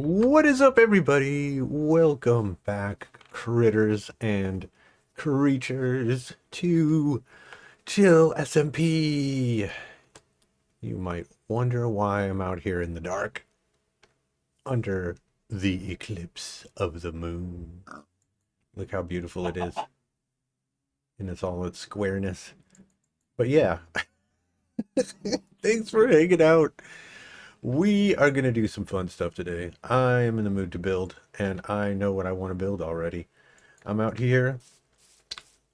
What is up, everybody? Welcome back, critters and creatures, to Chill SMP. You might wonder why I'm out here in the dark, under the eclipse of the moon. Look how beautiful it is, and it's all its squareness. But yeah, thanks for hanging out. We are going to do some fun stuff today. I am in the mood to build, and I know what I want to build already. I'm out here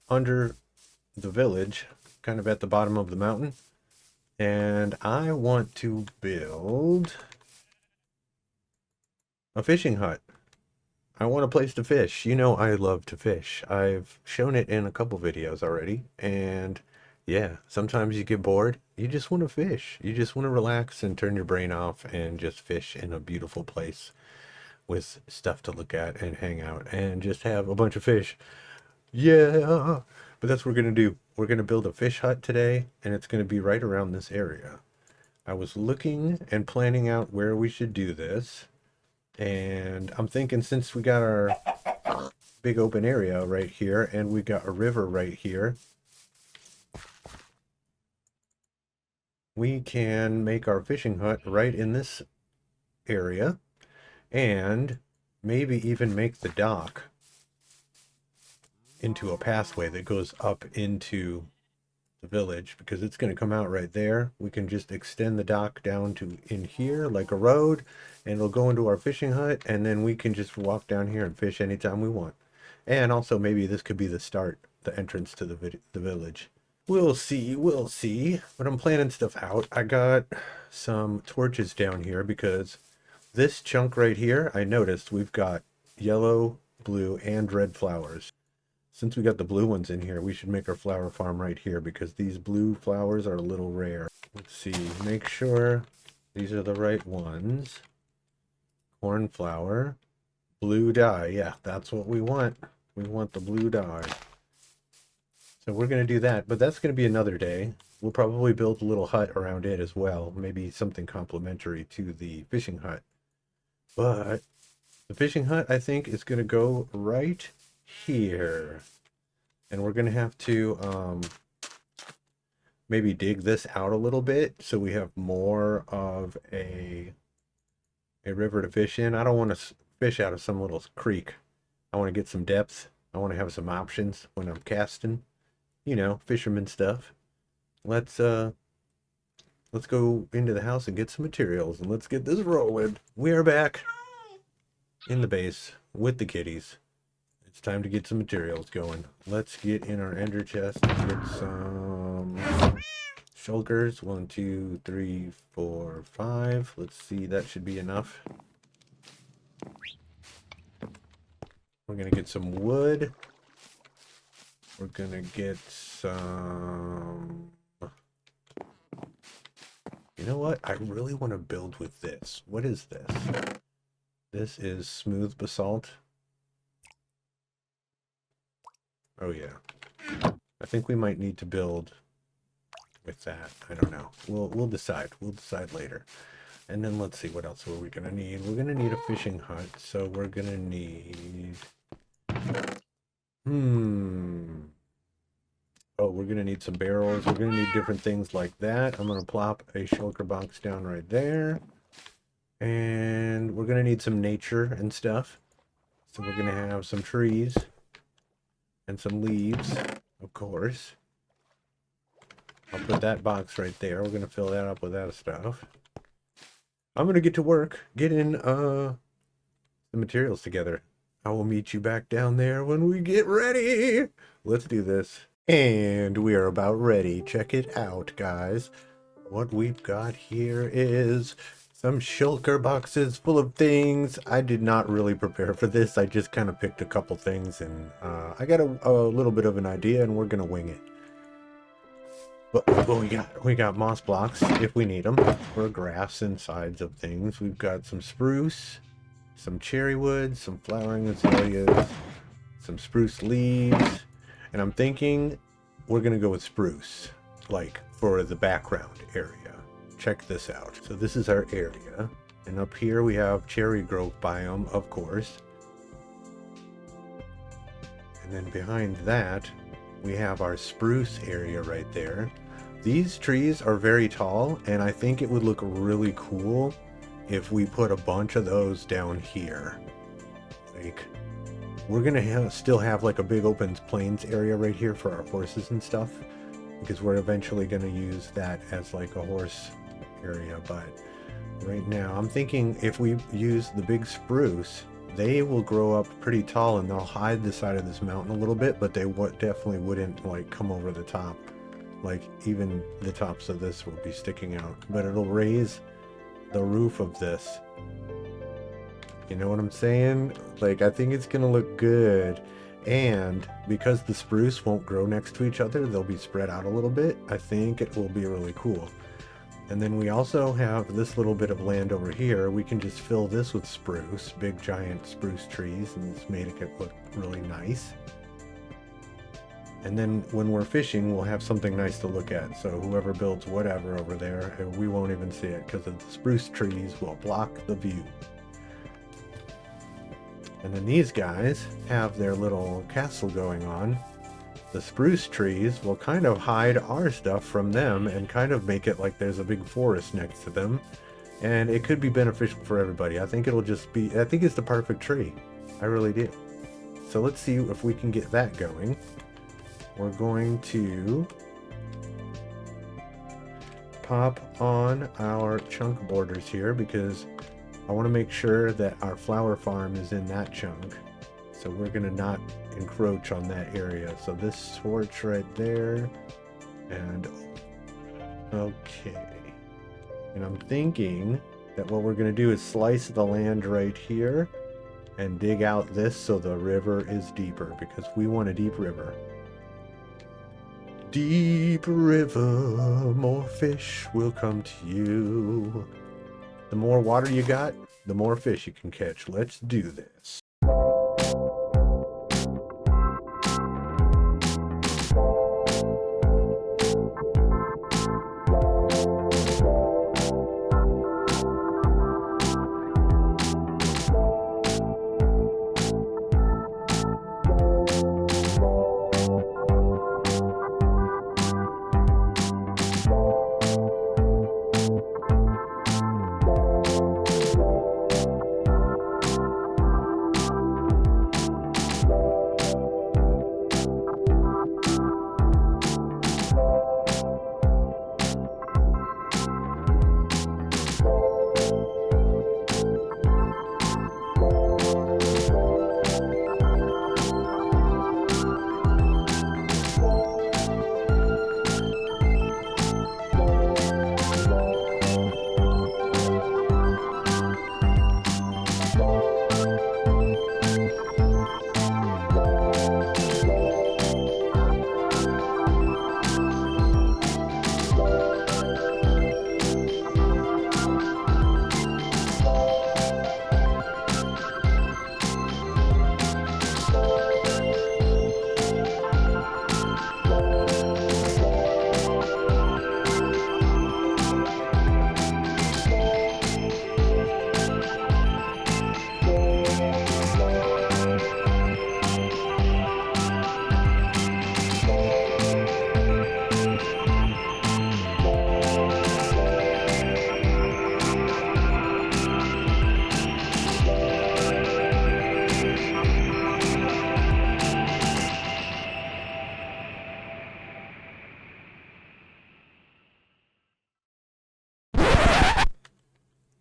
under the village, kind of at the bottom of the mountain, and I want to build a fishing hut. I want a place to fish. You know I love to fish. I've shown it in a couple videos already, and yeah, sometimes you get bored. You just want to fish. You just want to relax and turn your brain off and just fish in a beautiful place with stuff to look at and hang out and just have a bunch of fish. Yeah, but that's what we're going to do. We're going to build a fish hut today, and it's going to be right around this area. I was looking and planning out where we should do this, and I'm thinking since we got our big open area right here, and we got a river right here, we can make our fishing hut right in this area, and maybe even make the dock into a pathway that goes up into the village, because it's going to come out right there. We can just extend the dock down to in here like a road, and it'll go into our fishing hut, and then we can just walk down here and fish anytime we want. And also maybe this could be the start, the entrance to the village. We'll see, but I'm planning stuff out. I got some torches down here because this chunk right here, I noticed we've got yellow, blue, and red flowers. Since we got the blue ones in here, we should make our flower farm right here because these blue flowers are a little rare. Let's see, make sure these are the right ones. Cornflower, blue dye. Yeah, that's what we want. We want the blue dye. So we're going to do that, but that's going to be another day. We'll probably build a little hut around it as well. Maybe something complementary to the fishing hut. But the fishing hut, I think, is going to go right here. And we're going to have to maybe dig this out a little bit so we have more of a river to fish in. I don't want to fish out of some little creek. I want to get some depth. I want to have some options when I'm casting. You know, fisherman stuff. Let's go into the house and get some materials, and let's get this rolling. We are back in the base with the kitties. It's time to get some materials going. Let's get in our ender chest and get some shulkers. 1, 2, 3, 4, 5. Let's see, that should be enough. We're gonna get some wood. We're gonna get some... You know what? I really want to build with this. What is this? This is smooth basalt. Oh yeah. I think we might need to build with that. I don't know. We'll decide. We'll decide later. And then let's see, what else are we gonna need? We're gonna need a fishing hut, so we're gonna need... Oh, we're going to need some barrels. We're going to need different things like that. I'm going to plop a shulker box down right there. And we're going to need some nature and stuff. So we're going to have some trees and some leaves, of course. I'll put that box right there. We're going to fill that up with that stuff. I'm going to get to work getting the materials together. I will meet you back down there when we get ready. Let's do this. And we are about ready. Check it out, guys. What we've got here is some shulker boxes full of things. I did not really prepare for this. I just kind of picked a couple things, and I got a little bit of an idea, and we're gonna wing it. But what we got moss blocks if we need them for grass and sides of things. We've got some spruce, some cherry wood, some flowering azaleas, some spruce leaves. And I'm thinking we're going to go with spruce, like for the background area. Check this out. So this is our area. And up here we have cherry grove biome, of course. And then behind that, we have our spruce area right there. These trees are very tall, and I think it would look really cool if we put a bunch of those down here. Like, we're gonna still have like a big open plains area right here for our horses and stuff, because we're eventually gonna use that as like a horse area. But right now I'm thinking if we use the big spruce, they will grow up pretty tall and they'll hide the side of this mountain a little bit, but they definitely wouldn't like come over the top. Like even the tops of this will be sticking out, but it'll raise the roof of this. You know what I'm saying? Like, I think it's gonna look good. And because the spruce won't grow next to each other, they'll be spread out a little bit. I think it will be really cool. And then we also have this little bit of land over here. We can just fill this with spruce, big giant spruce trees, and it's made it look really nice. And then when we're fishing, we'll have something nice to look at. So whoever builds whatever over there, we won't even see it because the spruce trees will block the view. And then these guys have their little castle going on. The spruce trees will kind of hide our stuff from them and kind of make it like there's a big forest next to them. And it could be beneficial for everybody. I think it'll just be, I think it's the perfect tree. I really do. So let's see if we can get that going. We're going to pop on our chunk borders here because I want to make sure that our flower farm is in that chunk. So we're going to not encroach on that area. So this torch right there. And okay. And I'm thinking that what we're going to do is slice the land right here and dig out this so the river is deeper because we want a deep river. Deep river, more fish will come to you. The more water you got, the more fish you can catch. Let's do this.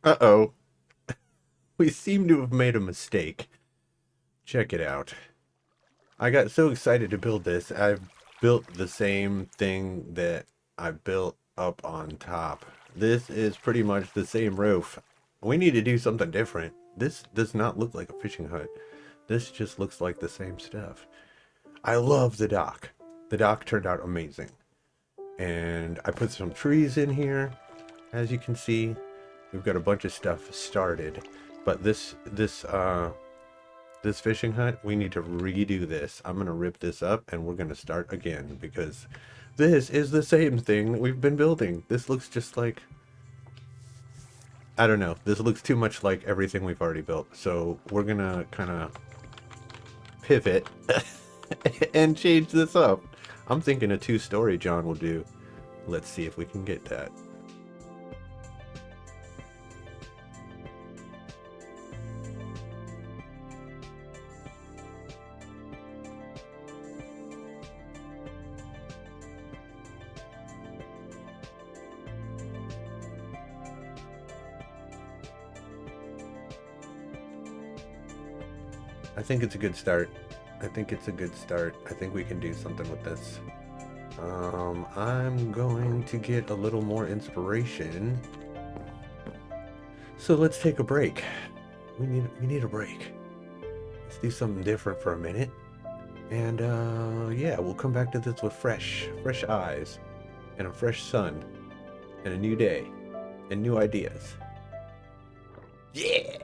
Uh-oh. We seem to have made a mistake. Check it out. I got so excited to build this, I've built the same thing that I built up on top. This is pretty much the same roof. We need to do something different. This does not look like a fishing hut. This just looks like the same stuff. I love the dock. The dock turned out amazing. And I put some trees in here. As you can see, we've got a bunch of stuff started. But this fishing hut, we need to redo this. I'm going to rip this up and we're going to start again because this is the same thing that we've been building. This looks just like I don't know. This looks too much like everything we've already built. So we're gonna kind of pivot and change this up. I'm thinking a 2-story John will do. Let's see if we can get that. I think it's a good start. I think it's a good start. I think we can do something with this. I'm going to get a little more inspiration. So let's take a break. We need a break. Let's do something different for a minute. And yeah, we'll come back to this with fresh eyes and a fresh sun and a new day and new ideas. Yeah!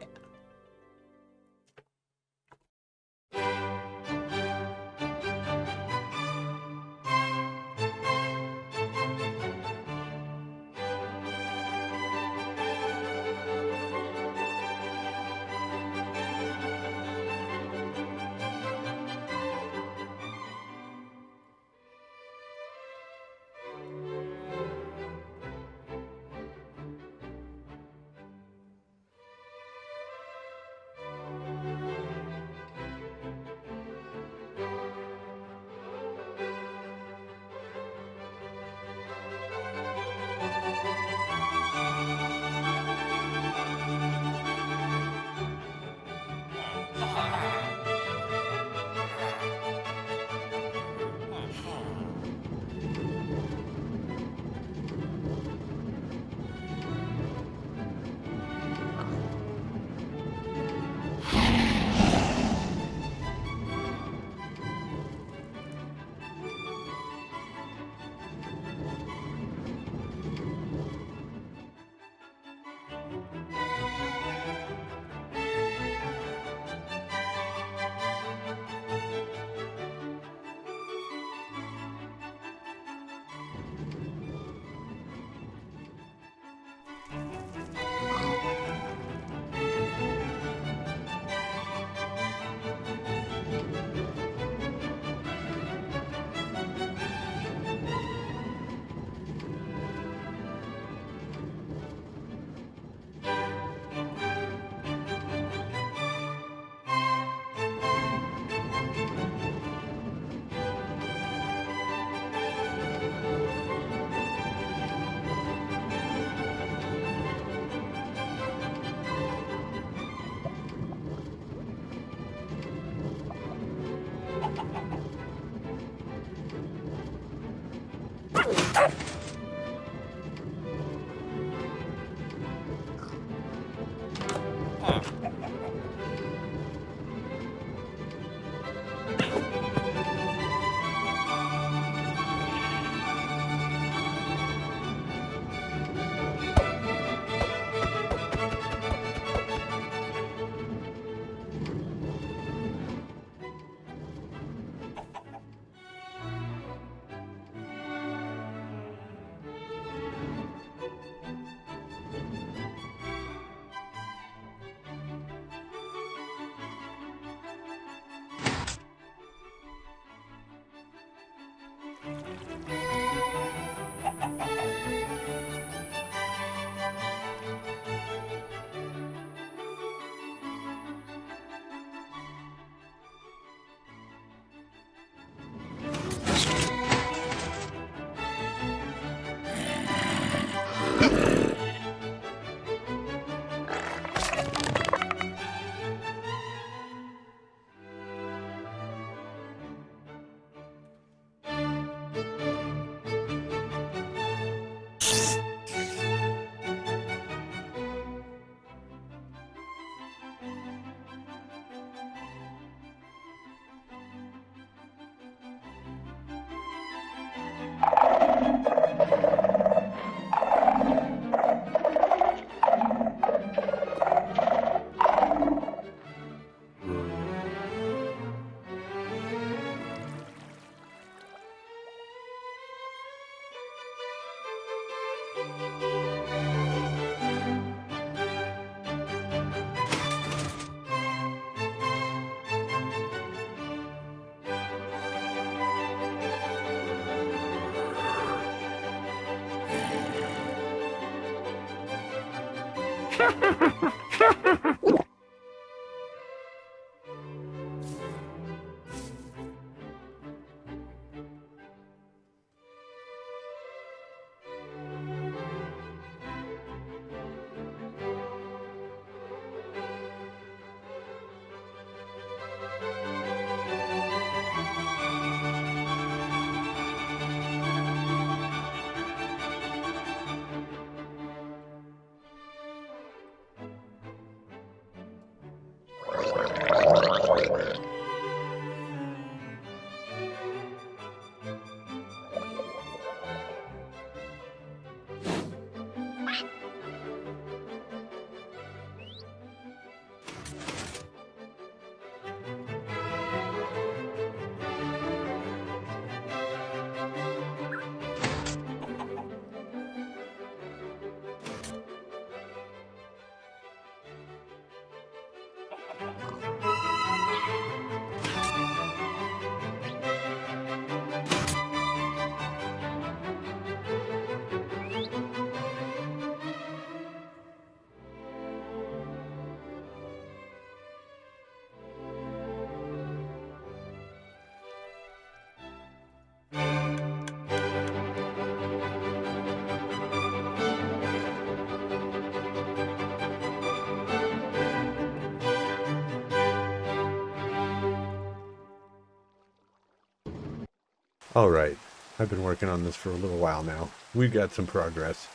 Alright, I've been working on this for a little while now. We got some progress.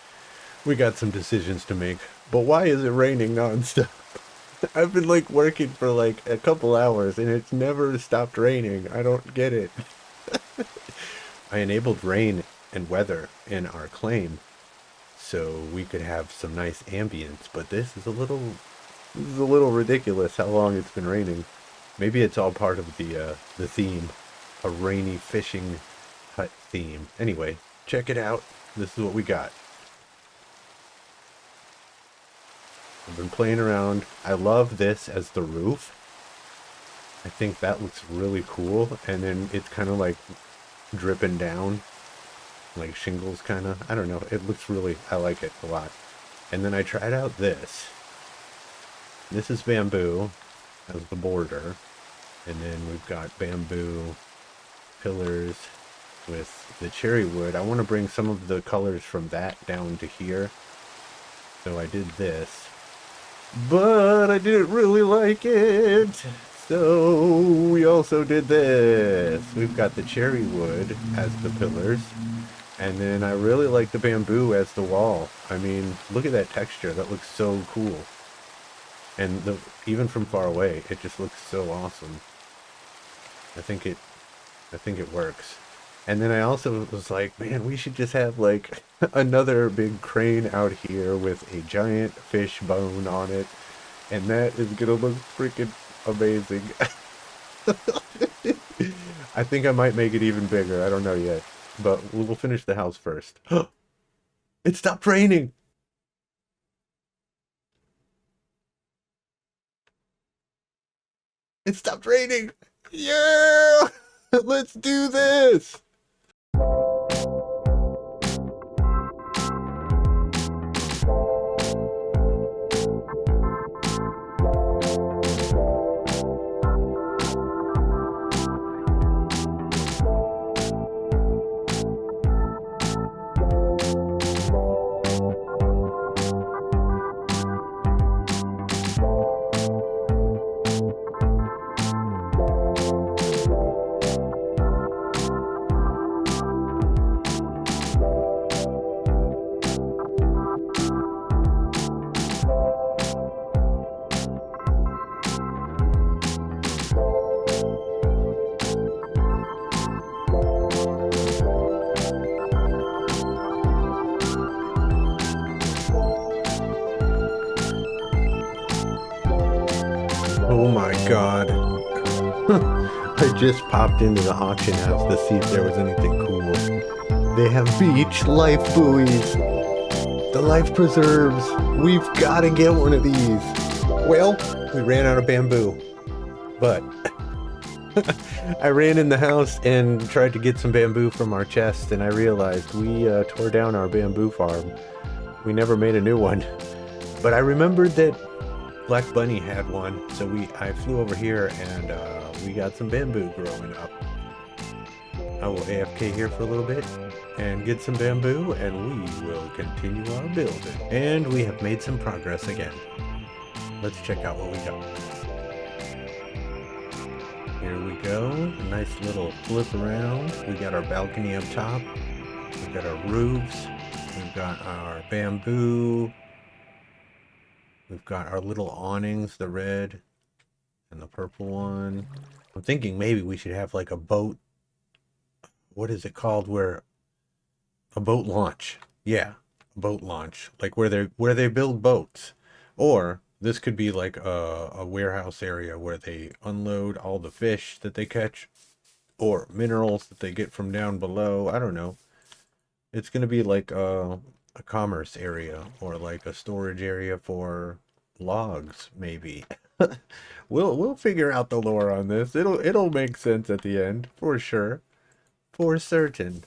We got some decisions to make. But why is it raining nonstop? I've been like working for like a couple hours and it's never stopped raining. I don't get it. I enabled rain and weather in our claim so we could have some nice ambience, but this is a little ridiculous how long it's been raining. Maybe it's all part of the theme. A rainy fishing hut theme. Anyway, check it out. This is what we got. I've been playing around. I love this as the roof. I think that looks really cool. And then it's kind of like dripping down. Like shingles kind of. I don't know. It looks really, I like it a lot. And then I tried out this. This is bamboo as the border. And then we've got bamboo pillars with the cherry wood. I want to bring some of the colors from that down to here. So I did this. But I didn't really like it. So we also did this. We've got the cherry wood as the pillars. And then I really like the bamboo as the wall. I mean, look at that texture. That looks so cool. And even from far away, it just looks so awesome. I think it works. And then I also was like, man, we should just have like another big crane out here with a giant fish bone on it. And that is gonna look freaking amazing. I think I might make it even bigger. I don't know yet. But we'll finish the house first. It stopped raining! It stopped raining! Yeah! Let's do this! Oh my god. I just popped into the auction house to see if there was anything cool. They have beach life buoys. The life preserves. We've got to get one of these. Well, we ran out of bamboo. But I ran in the house and tried to get some bamboo from our chest, and I realized we tore down our bamboo farm. We never made a new one. But I remembered that Black Bunny had one, so I flew over here and we got some bamboo growing up. I will AFK here for a little bit and get some bamboo, and we will continue our building. And we have made some progress again. Let's check out what we got. Here we go. A nice little flip around. We got our balcony up top. We've got our roofs. We've got our bamboo. We've got our little awnings, the red and the purple one. I'm thinking maybe we should have like a boat. What is it called? Where a boat launch. Yeah, a boat launch. Like where they build boats. Or this could be like a warehouse area where they unload all the fish that they catch or minerals that they get from down below. I don't know. It's going to be like a commerce area or like a storage area for logs, maybe. We'll figure out the lore on this. It'll make sense at the end, for sure. For certain.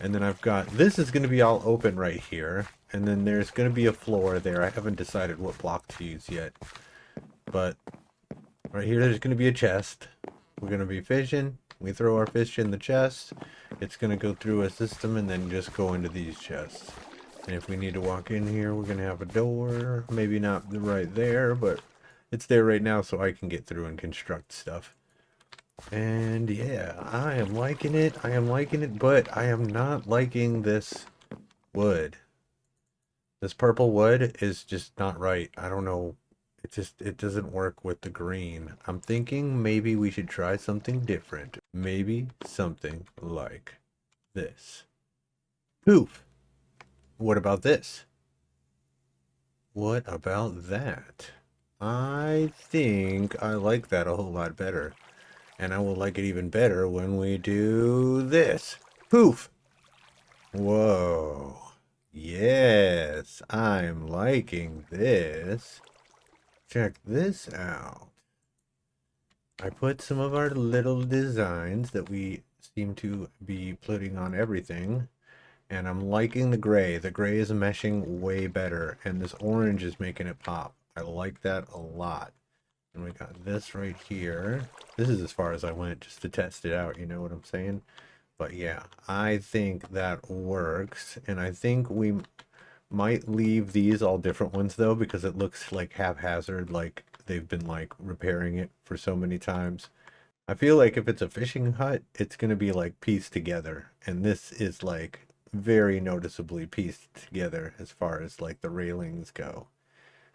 And then I've got, this is going to be all open right here. And then there's going to be a floor there. I haven't decided what block to use yet. But right here, there's going to be a chest. We're going to be fishing. We throw our fish in the chest. It's going to go through a system and then just go into these chests. And if we need to walk in here, we're going to have a door. Maybe not right there, but it's there right now so I can get through and construct stuff. And yeah, I am liking it. I am liking it, but I am not liking this wood. This purple wood is just not right. I don't know. It doesn't work with the green. I'm thinking maybe we should try something different. Maybe something like this. Poof. What about this? What about that? I think I like that a whole lot better. And I will like it even better when we do this. Poof! Whoa. Yes, I'm liking this. Check this out. I put some of our little designs that we seem to be putting on everything. And I'm liking the gray. The gray is meshing way better. And this orange is making it pop. I like that a lot. And we got this right here. This is as far as I went just to test it out, you know what I'm saying? But yeah, I think that works. And I think we might leave these all different ones though, because it looks like haphazard, like they've been like repairing it for so many times. I feel like if it's a fishing hut, it's going to be like pieced together. And this is like very noticeably pieced together as far as like the railings go.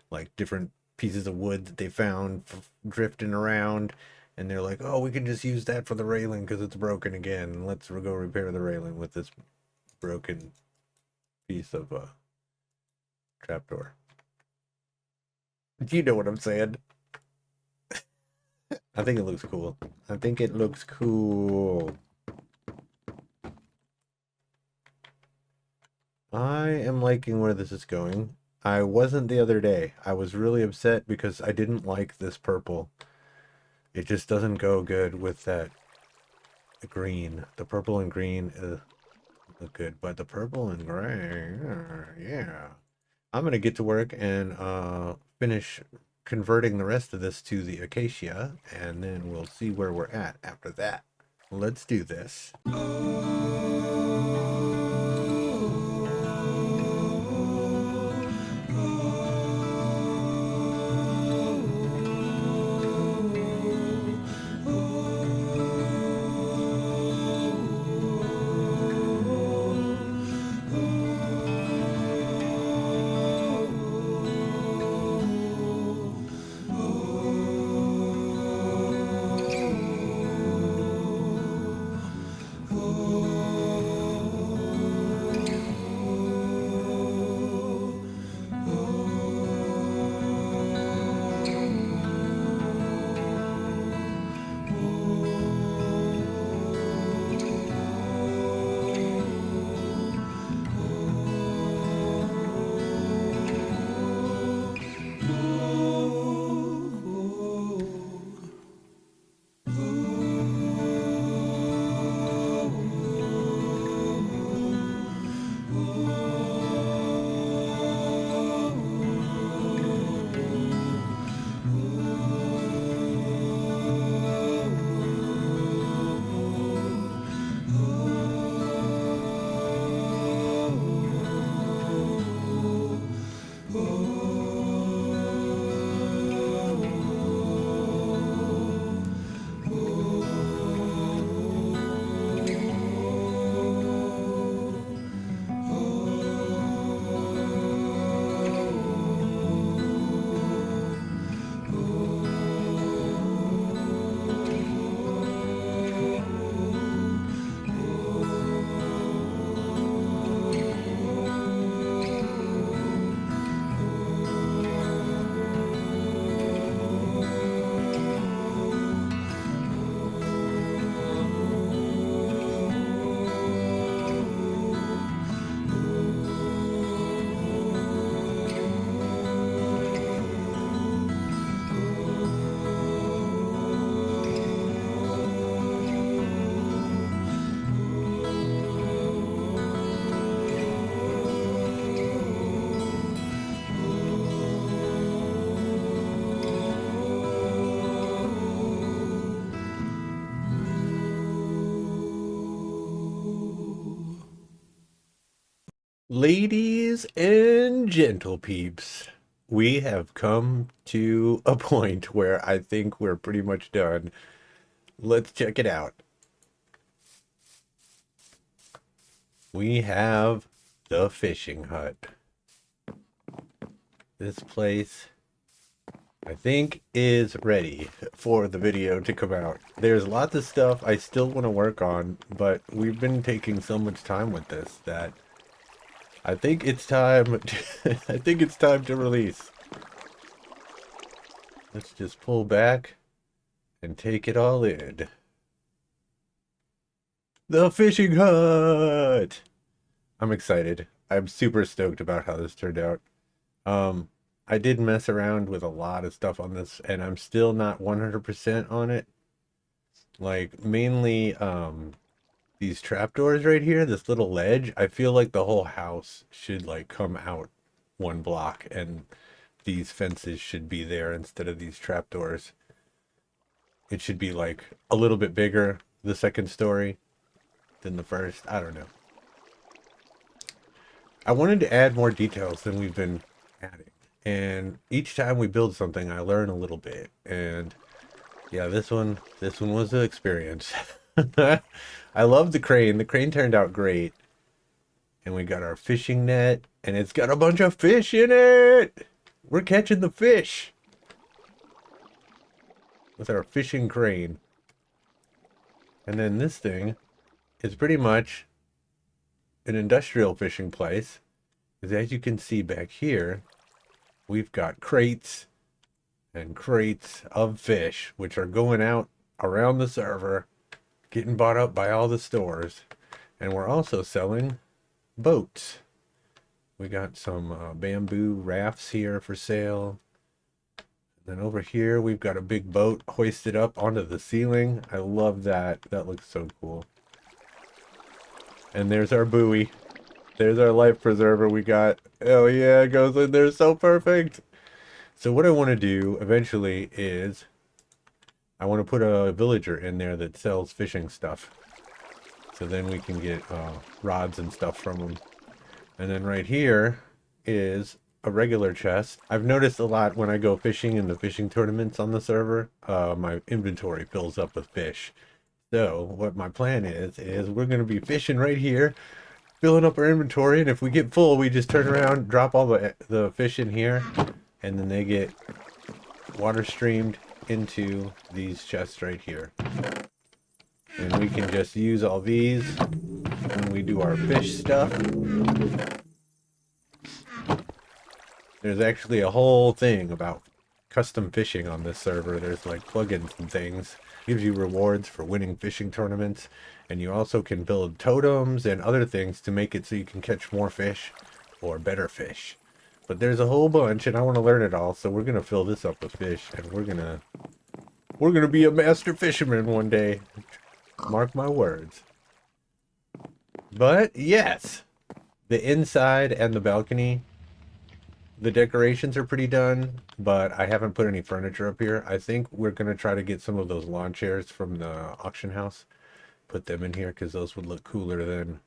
Like different pieces of wood that they found drifting around, and they're like, oh, we can just use that for the railing because it's broken again. Let's go repair the railing with this broken piece of trapdoor. You know what I'm saying? I think it looks cool. I think it looks cool. I am liking where this is going. I wasn't the other day. I was really upset because I didn't like this purple. It just doesn't go good with that green. The purple and green look good, but the purple and gray, yeah. I'm gonna get to work and finish converting the rest of this to the acacia, and then we'll see where we're at after that. Let's do this. Ladies and gentle peeps, we have come to a point where I think we're pretty much done. Let's check it out. We have the fishing hut. This place, I think, is ready for the video to come out. There's lots of stuff I still want to work on, but we've been taking so much time with this that I think it's time I think it's time to release. Let's just pull back and take it all in. The fishing hut! I'm excited. I'm super stoked about how this turned out. I did mess around with a lot of stuff on this, and I'm still not 100% on it. Like, mainly, these trapdoors right here, this little ledge, I feel like the whole house should, like, come out one block, and these fences should be there instead of these trapdoors. It should be, like, a little bit bigger, the second story, than the first. I don't know. I wanted to add more details than we've been adding. And each time we build something, I learn a little bit. And yeah, this one was an experience. I love the crane. The crane turned out great. And we got our fishing net, and it's got a bunch of fish in it. We're catching the fish with our fishing crane. And then this thing is pretty much an industrial fishing place. Because as you can see back here, we've got crates and crates of fish, which are going out around the server, getting bought up by all the stores. And we're also selling boats. We got some bamboo rafts here for sale. And then over here, we've got a big boat hoisted up onto the ceiling. I love that. That looks so cool. And there's our buoy. There's our life preserver we got. Oh yeah, it goes in there so perfect. So what I want to do eventually is I want to put a villager in there that sells fishing stuff. So then we can get rods and stuff from them. And then right here is a regular chest. I've noticed a lot when I go fishing in the fishing tournaments on the server, my inventory fills up with fish. So what my plan is we're going to be fishing right here, filling up our inventory, and if we get full, we just turn around, drop all the fish in here, and then they get water streamed into these chests right here. And we can just use all these when we do our fish stuff. There's actually a whole thing about custom fishing on this server. There's like plugins and things. Gives you rewards for winning fishing tournaments. And you also can build totems and other things to make it so you can catch more fish or better fish. But there's a whole bunch, and I want to learn it all, so we're gonna fill this up with fish, and we're gonna be a master fisherman one day. Mark my words. But yes, the inside and the balcony, the decorations are pretty done, but I haven't put any furniture up here. I think we're gonna try to get some of those lawn chairs from the auction house, put them in here because those would look cooler than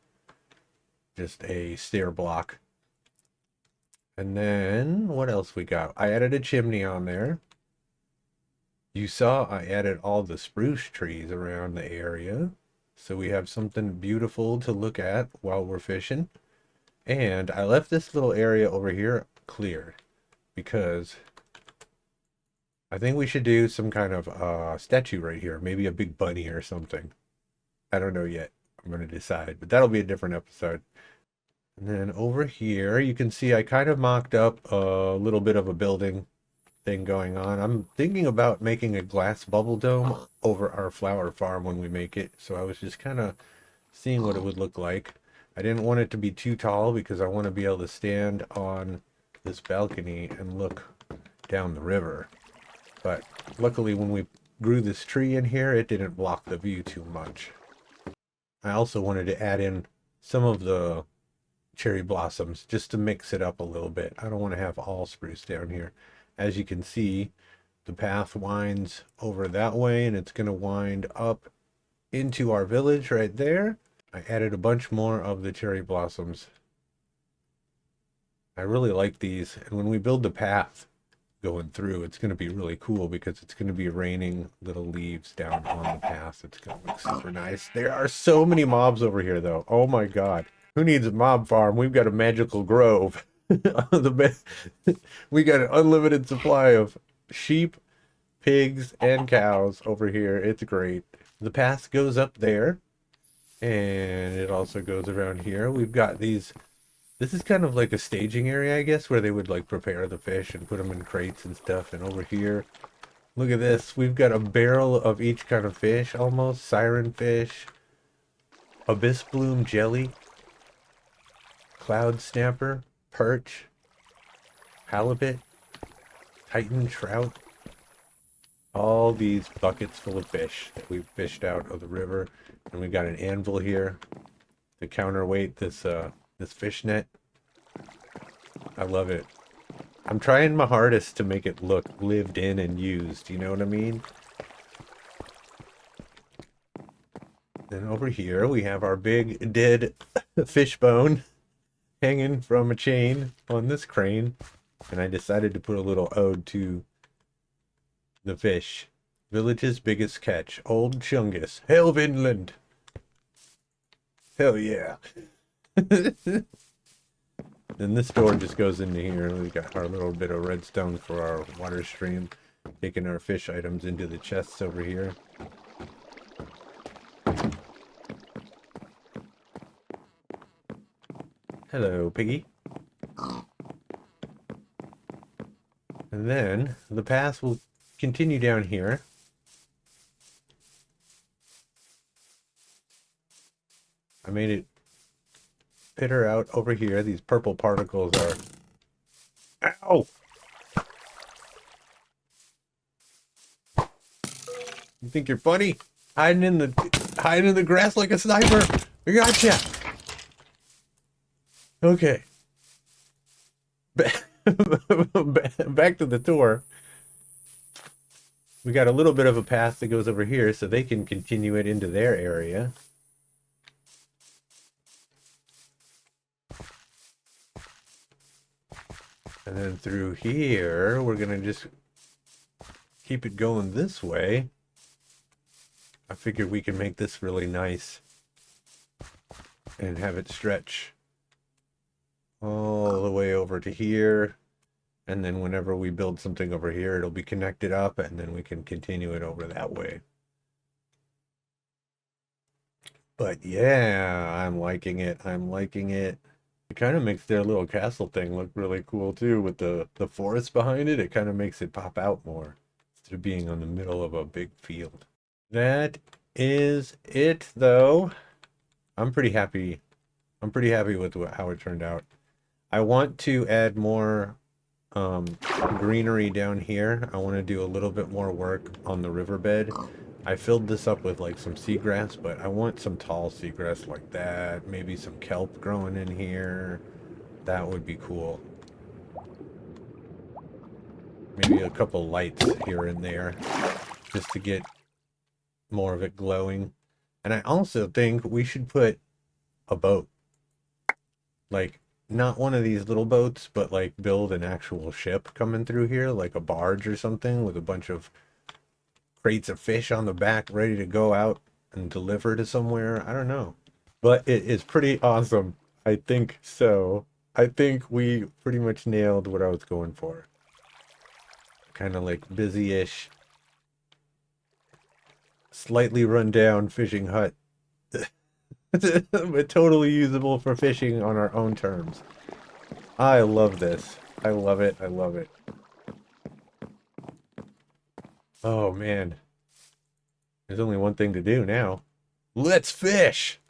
just a stair block. And then what else we got? I added a chimney on there. You saw I added all the spruce trees around the area, so we have something beautiful to look at while we're fishing. And I left this little area over here cleared because I think we should do some kind of statue right here, maybe a big bunny or something. I don't know yet. I'm going to decide, but that'll be a different episode. And then over here, you can see I kind of mocked up a little bit of a building thing going on. I'm thinking about making a glass bubble dome over our flower farm when we make it. So I was just kind of seeing what it would look like. I didn't want it to be too tall because I want to be able to stand on this balcony and look down the river. But luckily when we grew this tree in here, it didn't block the view too much. I also wanted to add in some of the cherry blossoms just to mix it up a little bit. I don't want to have all spruce down here. As you can see, the path winds over that way, and it's going to wind up into our village right there. I added a bunch more of the cherry blossoms I really like these. And when we build the path going through, it's going to be really cool because it's going to be raining little leaves down on the path. It's going to look super nice. There are so many mobs over here, though. Oh my god. Who needs a mob farm? We've got a magical grove. We got an unlimited supply of sheep, pigs, and cows over here. It's great. The path goes up there, and it also goes around here. We've got these. This is kind of like a staging area, I guess, where they would like prepare the fish and put them in crates and stuff. And over here, look at this. We've got a barrel of each kind of fish, almost. Siren fish, abyss bloom jelly, cloud snapper, perch, halibut, titan trout. All these buckets full of fish that we've fished out of the river. And we've got an anvil here to counterweight this fish net. I love it. I'm trying my hardest to make it look lived in and used, you know what I mean? Then over here we have our big dead fish bone hanging from a chain on this crane. And I decided to put a little ode to the fish. Village's biggest catch. Old Chungus. Hail Vinland! Hell yeah! Then this door just goes into here. We got our little bit of redstone for our water stream. Taking our fish items into the chests over here. Hello, piggy. And then the path will continue down here. I made it pitter out over here. These purple particles are... Ow! You think you're funny? Hiding in the grass like a sniper. I gotcha. Okay. Back to the tour. We got a little bit of a path that goes over here so they can continue it into their area. And then through here, we're going to just keep it going this way. I figured we can make this really nice and have it stretch all the way over to here. And then whenever we build something over here, it'll be connected up and then we can continue it over that way. But yeah, I'm liking it. I'm liking it. It kind of makes their little castle thing look really cool too with the forest behind it. It kind of makes it pop out more instead of being on the middle of a big field. That is it though. I'm pretty happy. I'm pretty happy with how it turned out. I want to add more greenery down here. I want to do a little bit more work on the riverbed. I filled this up with like some seagrass, but I want some tall seagrass like that. Maybe some kelp growing in here. That would be cool. Maybe a couple lights here and there just to get more of it glowing. And I also think we should put a boat. Like, not one of these little boats, but like build an actual ship coming through here, like a barge or something with a bunch of crates of fish on the back ready to go out and deliver to somewhere. I don't know. But it is pretty awesome. I think so. I think we pretty much nailed what I was going for. Kind of like busy-ish, slightly run down fishing hut. But totally usable for fishing on our own terms. I love this. I love it. I love it. Oh man. There's only one thing to do now. Let's fish!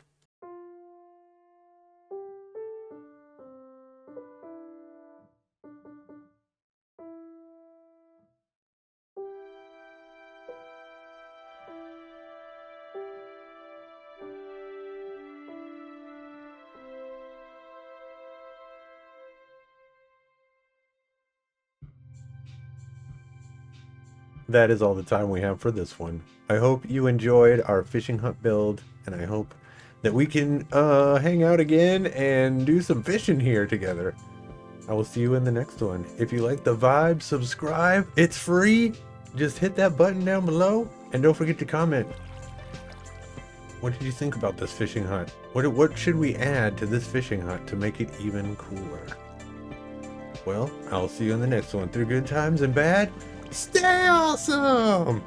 That is all the time we have for this one. I hope you enjoyed our fishing hut build, and I hope that we can hang out again and do some fishing here together. I will see you in the next one. If you like the vibe, subscribe. It's free. Just hit that button down below. And don't forget to comment. What did you think about this fishing hut? What should we add to this fishing hut to make it even cooler? Well, I'll see you in the next one. Through good times and bad, stay awesome!